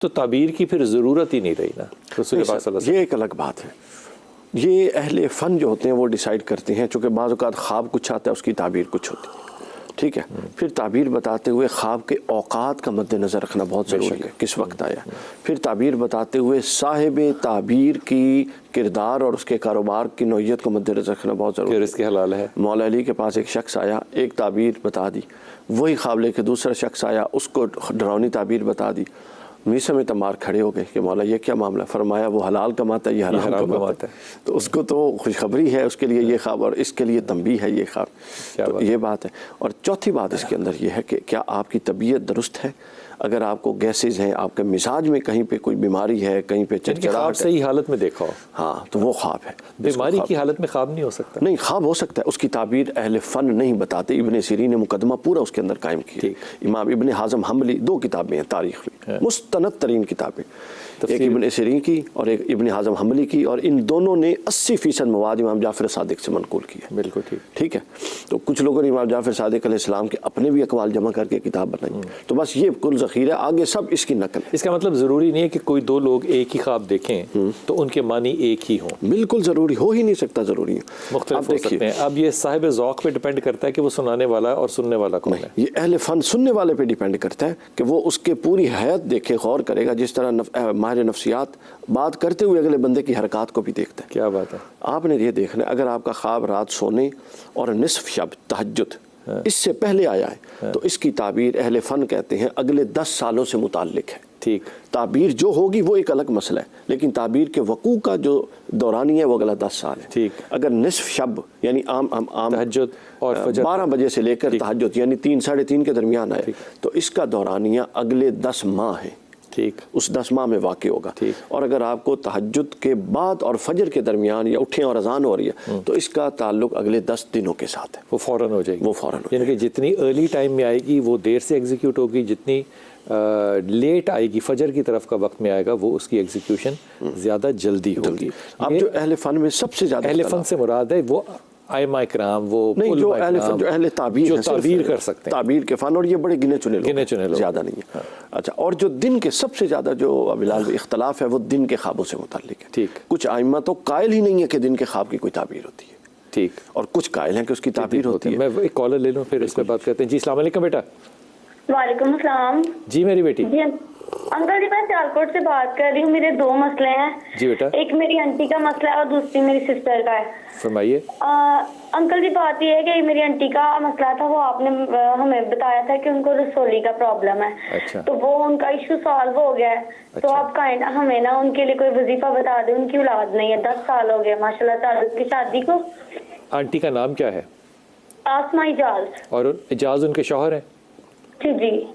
तो ताबीर की फिर ज़रूरत ही नहीं रही ना रसूल पाक सल्लल्लाहु अलैहि ये एक अलग बात है। ये अहले फ़न जो होते हैं वो डिसाइड करते हैं, चूँकि बाज़ औक़ात ख्वाब कुछ आता है, उसकी ताबीर कुछ होती है, ठीक है। फिर ताबीर बताते हुए ख्वाब के औक़ात का मद्देनज़र रखना बहुत ज़रूरी है, किस वक्त आया। फिर ताबीर बताते हुए साहिब ताबीर की किरदार और उसके कारोबार की नौइयत को मद्देनज़र रखना बहुत ज़रूरी है। रिज़्क़ हलाल है। मौला अली के पास एक शख्स आया, एक ताबीर बता दी, वही ख्वाब लेके दूसरा शख्स आया, उसको डरावनी ताबीर बता दी। मीसा में तमार खड़े हो गए कि मौला ये क्या मामला। फरमाया वो हलाल कमाता है, ये हराम कमाता है। तो उसको तो खुशखबरी है उसके लिए ये ख्वाब, और इसके लिए तंबी है ये ख्वाब। तो ये बात है। और चौथी बात इसके अंदर ये है कि क्या आपकी तबीयत दुरुस्त है। अगर आपको गैसेज हैं, आपके मिजाज में कहीं पे कोई बीमारी है, कहीं पे चिड़चिड़ाहट, सही हालत में देखा हो, हाँ, तो वो ख्वाब है। बीमारी की हालत में ख्वाब नहीं हो सकता। नहीं, ख्वाब हो सकता है, उसकी ताबीर अहले फ़न नहीं बताते। इब्ने सीरीन ने मुकदमा पूरा उसके अंदर कायम किया। इमाम इब्ने हाज़म हम्बली, 2 किताबें हैं तारीख़ में, मुस्तनद तरीन किताबें, एक इब्ने सीरीन की और एक इब्ने हाज़म हम्बली की, और इन दोनों ने 80% मवाद इमाम जाफ़र सादिक से मनक़ूल किया। बिल्कुल ठीक है। तो कुछ लोगों ने इमाम जाफ़र सादिक अलैहिस्सलाम के अपने भी अक़वाल जमा करके किताब बनाई। तो बस ये कुल ज़ख़ीरा, आगे सब इसकी नकल है। इसका मतलब ज़रूरी नहीं है कि कोई 2 लोग एक ही ख्वाब देखें तो उनके मानी एक ही हों। बिल्कुल ज़रूरी हो ही नहीं सकता, ज़रूरी है, मुख्तलिफ हो सकते हैं। अब ये साहिब ज़ौक़ पे डिपेंड करता है कि वो सुनाने वाला और सुनने वाला कौन है। ये अहले फ़न सुनने वाले पे डिपेंड करता है कि वो उसके पूरी हयात देखे, गौर करेगा। जिस तरह माहिर नफ्सियात बात करते हुए अगले बंदे की हरकत को भी देखता है। क्या बात है। आपने ये देखना, अगर आपका ख्वाब रात सोने और निस्फ शब तहज्जुद इससे पहले आया है तो इसकी ताबीर अहले फ़न कहते हैं अगले 10 सालों से मुताल्लिक है। ठीक, ताबीर जो होगी वो एक अलग मसला है, लेकिन ताबीर के वकू का जो दौरानी है वो अगला 10 साल है। ठीक। अगर निस्फ शब यानी आम तहज्जुद और फजर 12 बजे से लेकर तहज्जुद यानी 3 साढ़े 3 के दरमियान आए तो इसका दौरानिया अगले 10 माह है। ठीक, उस 10 माह में वाक़ई होगा। ठीक। और अगर आपको तहज्जुद के बाद और फजर के दरमियान या उठे और अजान हो रही है तो इसका ताल्लुक अगले 10 दिनों के साथ है। वो फ़ौरन हो जाएगी। वो फ़ौरन हो यानी कि जितनी अर्ली टाइम में आएगी वो देर से एग्जीक्यूट होगी, जितनी लेट आएगी फजर की तरफ का वक्त में आएगा वो उसकी एग्जीक्यूशन ज़्यादा जल्दी होगी। अब जो अहले फ़न में सबसे ज़्यादा अहले फ़न से मुराद है वो आइमा इकराम, वो नहीं, जो अहले ताबीर जो ताबीर कर सकते हैं, ताबीर के फ़न, और ये बड़े गिने चुने लोग, ज़्यादा नहीं है। हाँ। अच्छा, और जो दिन के सबसे ज़्यादा जो बिलाल इख्तलाफ है वो दिन के ख्वाबों से मुताल्लिक है। ठीक। कुछ आइमा तो कायल ही नहीं है कि दिन के ख्वाब की कोई ताबीर होती है। ठीक। और कुछ कायल हैं कि उसकी ताबीर होती है। मैं एक कॉलर ले लूँ फिर इस पर बात करते हैं। जी अस्सलाम वालेकुम बेटा। वालेकुम अस्सलाम। जी मेरी बेटी। जी अंकल जी, मैं सियालकोट से बात कर रही हूँ। मेरे 2 मसले हैं। जी बेटा। एक मेरी आंटी का मसला है और दूसरी मेरी सिस्टर का है। फरमाइए। अंकल जी, बात यह है कि मेरी आंटी का मसला था, वो आपने हमें बताया था कि उनको रसोली का प्रॉब्लम है। अच्छा। तो वो उनका इशू सॉल्व हो गया है। अच्छा। तो आप काइंड हमें ना उनके लिए कोई वजीफा बता दें। उनकी औलाद नहीं है, 10 साल हो गए माशाल्लाह ताला की शादी को। आंटी का नाम क्या है? आसमा इजाज। और इजाज उनके शौहर हैं? जी जी।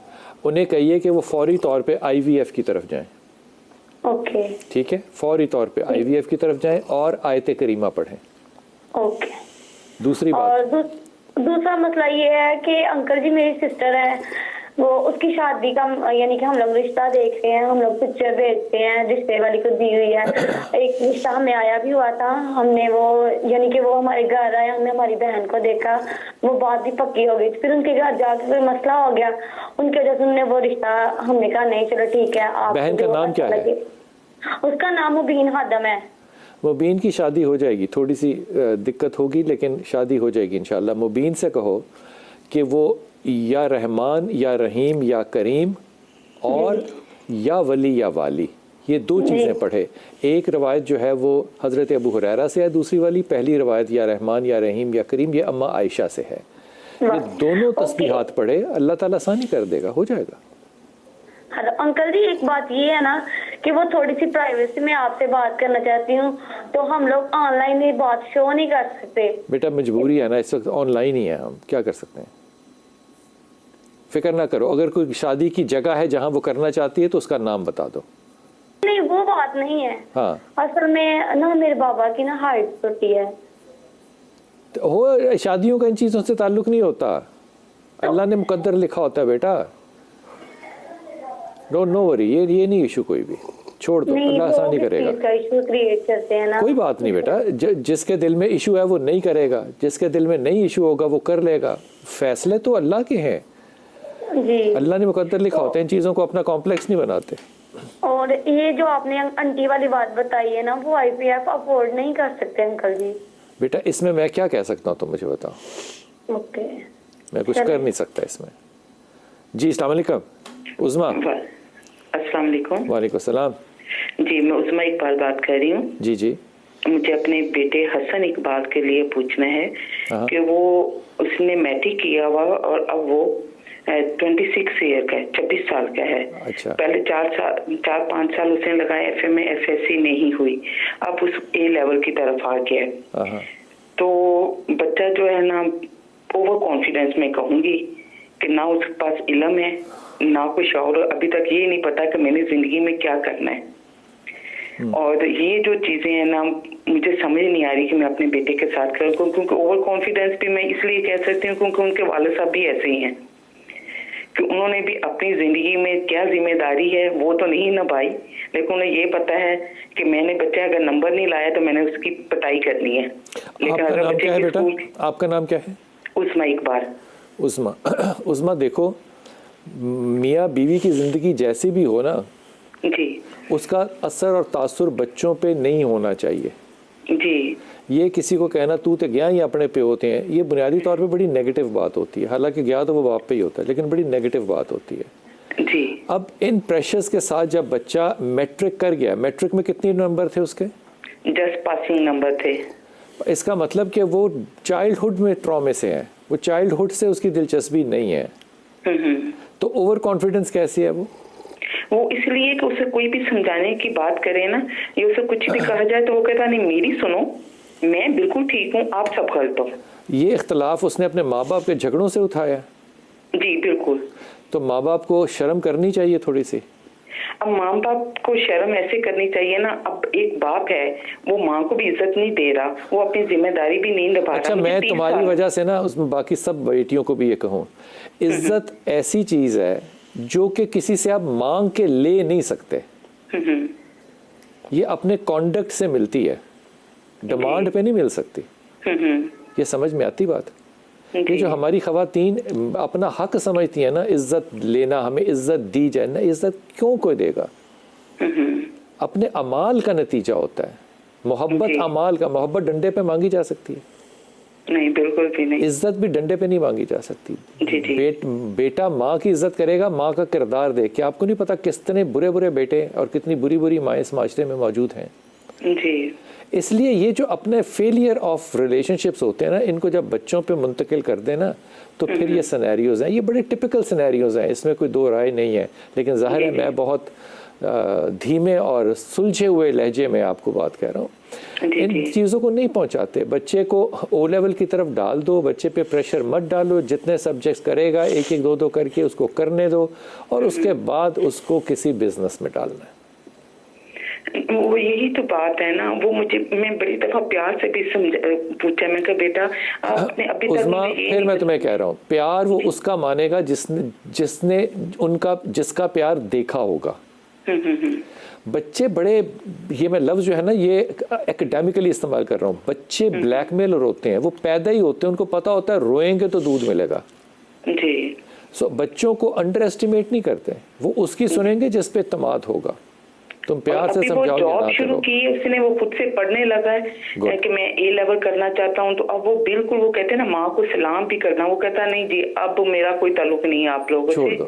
उन्हें कहिए कि वो फौरी तौर पे IVF की तरफ जाएं। ओके। ठीक है, फौरी तौर पे IVF की तरफ जाएं और आयत करीमा पढ़ें। ओके। दूसरी बात, और दूसरा मसला ये है कि अंकल जी, मेरी सिस्टर है, वो उसकी शादी का यानी कि हम लोग रिश्ता देख रहे हैं, हम लोग पिक्चर भेजते हैं, रिश्ते वाली को दी हुई है। एक रिश्ता हमें आया भी हुआ था, हमने वो यानी कि वो हमारे घर आया, हमने हमारी बहन को देखा, वो बात भी पक्की हो गई। फिर उनके घर जाके कोई मसला हो गया, उनके वजह से उन्होंने वो रिश्ता, हमने कहा नहीं चलो ठीक है। आप बहन का नाम क्या है? उसका नाम मुबीन हादम है। मुबीन की शादी हो जाएगी, थोड़ी सी दिक्कत होगी लेकिन शादी हो जाएगी इंशाल्लाह। मुबीन से कहो कि वो या रहमान या रहीम या करीम और या वली या वाली, ये 2 चीज़ें पढ़े। एक रवायत जो है वो हज़रत अबू हुरैरा से है, दूसरी वाली पहली रवायत या रहमान या रहीम या करीम ये अम्मा आयशा से है। ये दोनों तस्बीहात पढ़े, अल्लाह ताला आसानी कर देगा, हो जाएगा। हेलो अंकल जी, एक बात ये है ना कि वो थोड़ी सी प्राइवेसी में आपसे बात करना चाहती हूँ, तो हम लोग ऑनलाइन ये बात शो नहीं कर सकते। बेटा मजबूरी है ना, इस वक्त ऑनलाइन ही है, हम क्या कर सकते हैं। फिक्र ना करो, अगर कोई शादी की जगह है जहाँ वो करना चाहती है तो उसका नाम बता दो। नहीं वो बात नहीं है। हाँ, असल में ना मेरे बाबा की ना हाइट छोटी है। तो हो, शादियों का इन चीज़ों से ताल्लुक नहीं होता, अल्लाह ने मुकद्दर लिखा होता है बेटा। नो वरी, ये नहीं इशू कोई भी, छोड़ दो, अल्लाह आसानी करेगा। इशू क्रिएट करते हैं ना। कोई बात नहीं बेटा, जिसके दिल में इशू है वो नहीं करेगा, जिसके दिल में नहीं इशू होगा वो कर लेगा। फैसले तो अल्लाह के हैं, जी। अल्लाह ने मुकद्दर लिखा होता है, इन चीज़ों को अपना कॉम्प्लेक्स नहीं बनाते। और ये जो आपने आंटी वाली बात बताई है ना, वो IVF अफोर्ड नहीं कर सकते अंकल जी। बेटा इसमें मैं क्या कह सकता हूँ, तुम मुझे बताओ। ओके, मैं कुछ कर नहीं सकता इसमें। जी अस्सलाम वालेकुम उज़मा। अस्सलाम वालेकुम। वालेकुम सलाम। जी मैं उज़मा इकबाल बात कर रही हूँ। जी जी। मुझे अपने बेटे हसन इकबाल के लिए पूछना है कि वो उसने मैट्रिक किया हुआ और अब वो 26 ईयर का है, 26 साल का है। अच्छा। पहले 4-5 साल उसने लगाया FMA FSC नहीं हुई, अब उस A लेवल की तरफ आ गया। तो बच्चा जो है ना ओवर कॉन्फिडेंस में कहूंगी कि ना उसके पास इल्म है ना कोई शौर, अभी तक ये नहीं पता कि मैंने जिंदगी में क्या करना है। और ये जो चीजें हैं ना मुझे समझ नहीं आ रही कि मैं अपने बेटे के साथ करूँ, क्योंकि ओवर कॉन्फिडेंस भी मैं इसलिए कह सकती हूँ क्योंकि उनके वालिद साहब भी ऐसे ही हैं कि उन्होंने भी अपनी जिंदगी में क्या जिम्मेदारी है वो तो नहीं निभाई, लेकिन उन्हें ये पता है कि मैंने बच्चे अगर नंबर नहीं लाया तो मैंने उसकी पिटाई करनी है। लेकिन आपका नाम क्या है बेटा? स्कूल, आपका नाम क्या है? उज़मा इकबाल। उज़मा। उज़मा देखो, मियाँ बीवी की ज़िंदगी जैसी भी हो ना जी उसका असर और तासुर बच्चों पे नहीं होना चाहिए। जी। ये किसी को कहना तू तो गया ही अपने पे होते हैं, ये बुनियादी तौर पे बड़ी नेगेटिव बात होती है। हालांकि गया तो वो बाप पे ही होता है, लेकिन बड़ी नेगेटिव बात होती है। जी। अब इन प्रेशर्स के साथ जब बच्चा मैट्रिक कर गया, मैट्रिक में कितने नंबर थे उसके? जस्ट पासिंग नंबर थे। इसका मतलब कि वो चाइल्डहुड में ट्रॉमे से है, वो चाइल्डहुड से उसकी दिलचस्पी नहीं है। तो ओवर कॉन्फिडेंस कैसी है वो इसलिए कि उसे कोई भी समझाने की बात करे ना, ये उसे कुछ भी कहा जाए तो वो कहता नहीं मेरी सुनो, मैं बिल्कुल ठीक हूँ, आप सब गलत हो। ये इख्तलाफ उसने अपने माँ बाप के झगड़ों से उठाया? जी बिल्कुल। तो माँ बाप को शर्म करनी चाहिए थोड़ी सी। अब माँ बाप को शर्म ऐसे करनी चाहिए ना, अब एक बाप है वो माँ को भी इज्जत नहीं दे रहा, वो अपनी जिम्मेदारी भी नहीं निभा रहा। अच्छा, मैं तुम्हारी वजह से ना उसमें बाकी सब बेटियों को भी ये कहूँ, इज्जत ऐसी चीज है जो कि किसी से आप मांग के ले नहीं सकते। ये अपने कॉन्डक्ट से मिलती है, डिमांड पे नहीं मिल सकती। ये समझ में आती बात? ये जो हमारी ख़वातीन अपना हक समझती है ना इज्जत लेना, हमें इज्जत दी जाए ना, इज्जत क्यों कोई देगा? अपने अमाल का नतीजा होता है। मोहब्बत अमाल का, मोहब्बत डंडे पे मांगी जा सकती है? नहीं, बिल्कुल भी नहीं। इज्जत भी डंडे पे नहीं मांगी जा सकती। जी जी। बेटा माँ की इज्जत करेगा, माँ का किरदार देख के। आपको नहीं पता कितने बुरे बुरे बेटे और कितनी बुरी बुरी माएँ इस माशरे में मौजूद हैं। जी। इसलिए ये जो अपने फेलियर ऑफ रिलेशनशिप्स होते हैं ना, इनको जब बच्चों पे मुंतकिल कर देना तो फिर ये सिनेरियोज हैं, ये बड़े टिपिकल सिनेरियोज हैं, इसमें कोई दो राय नहीं है। लेकिन जाहिर है मैं बहुत धीमे और सुलझे हुए लहजे में आपको बात कह रहा हूँ। इन चीज़ों को नहीं पहुँचाते। बच्चे को O लेवल की तरफ डाल दो, बच्चे पे प्रेशर मत डालो। जितने सब्जेक्ट्स करेगा एक एक दो दो करके उसको करने दो, और उसके बाद उसको किसी बिजनेस में डालना है। वो यही तो बात है ना, वो मैं बड़ी दफा प्यार से भी पूछा, मैं कहा बेटा आपने अभी तक फिर मैं तुम्हें कह रहा हूँ, प्यार वो उसका मानेगा जिसने जिसका प्यार देखा होगा। बच्चे बड़े, ये मैं लफ्ज़ जो है ना ये एकेडमिकली इस्तेमाल कर रहा हूँ, बच्चे ब्लैकमेलर होते हैं। वो पैदा ही होते हैं, उनको पता होता है रोएंगे तो दूध मिलेगा। जी। बच्चों को अंडर एस्टिमेट नहीं करते, वो उसकी सुनेंगे जिस पे इत्मीनाद होगा। तुम प्यार से समझाओगे। जॉब शुरू की है उसने, वो खुद से पढ़ने लगा है कि मैं A लेवल करना चाहता हूँ, तो अब वो बिल्कुल, वो कहते हैं ना माँ को सलाम भी करना, वो कहता नहीं जी अब मेरा कोई ताल्लुक नहीं है आप लोगों से।